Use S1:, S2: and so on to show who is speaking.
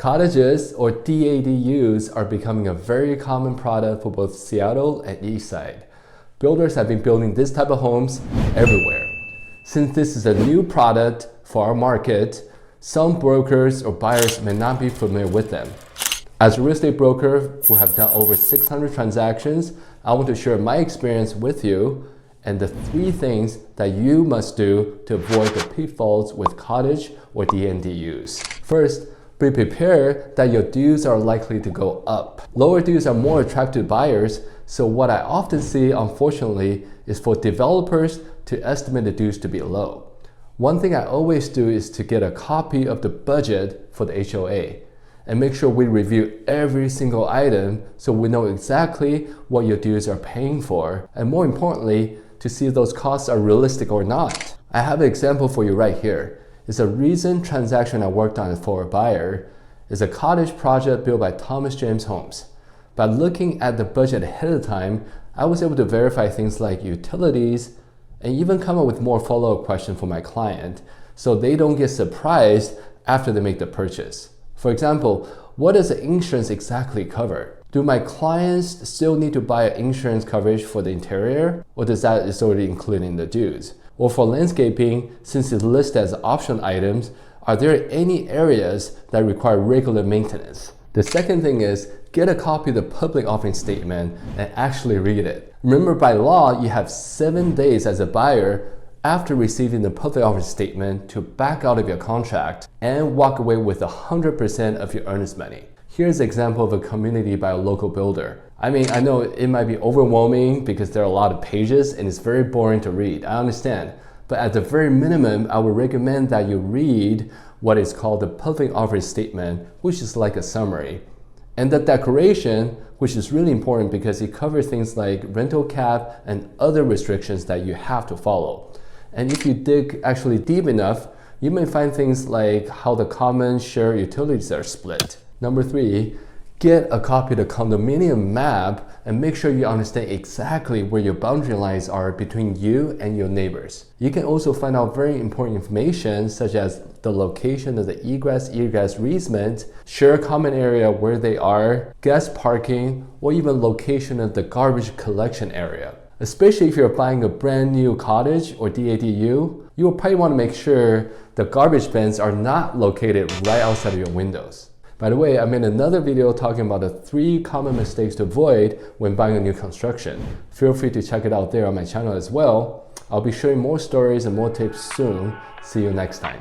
S1: Cottages, or DADUs, are becoming a very common product for both Seattle and East Side. Builders have been building this type of homes everywhere. Since this is a new product for our market, some brokers or buyers may not be familiar with them. As a real estate broker who have done over 600 transactions, I want to share my experience with you and the 3 things that you must do to avoid the pitfalls with cottage or DADUs. First, be prepared that your dues are likely to go up. Lower dues are more attractive to buyers, so what I often see, unfortunately, is for developers to estimate the dues to be low. One thing I always do is to get a copy of the budget for the HOA and make sure we review every single item so we know exactly what your dues are paying for, and more importantly, to see if those costs are realistic or not. I have an example for you right here. It's a recent transaction I worked on for a buyer. It's a cottage project built by Thomas James Homes. By looking at the budget ahead of time, I was able to verify things like utilities and even come up with more follow-up questions for my client so they don't get surprised after they make the purchase. For example, what does the insurance exactly cover? Do my clients still need to buy insurance coverage for the interior, or does that is already included in the dues? Or for landscaping, since it's listed as option items, are there any areas that require regular maintenance? The second thing is, get a copy of the public offering statement and actually read it. Remember, by law, you have 7 days as a buyer after receiving the public offering statement to back out of your contract and walk away with 100% of your earnest money. Here's an example of a community by a local builder. I mean, I know it might be overwhelming because there are a lot of pages and it's very boring to read. I understand. But at the very minimum, I would recommend that you read what is called the public offering statement, which is like a summary. And the declaration, which is really important because it covers things like rental cap and other restrictions that you have to follow. And if you dig actually deep enough, you may find things like how the common shared utilities are split. Number 3, get a copy of the condominium map and make sure you understand exactly where your boundary lines are between you and your neighbors. You can also find out very important information such as the location of the egress easement, share common area where they are, guest parking, or even location of the garbage collection area. Especially if you're buying a brand new cottage or DADU, you will probably want to make sure the garbage bins are not located right outside of your windows. By the way, I made another video talking about the 3 common mistakes to avoid when buying a new construction. Feel free to check it out there on my channel as well. I'll be sharing more stories and more tips soon. See you next time.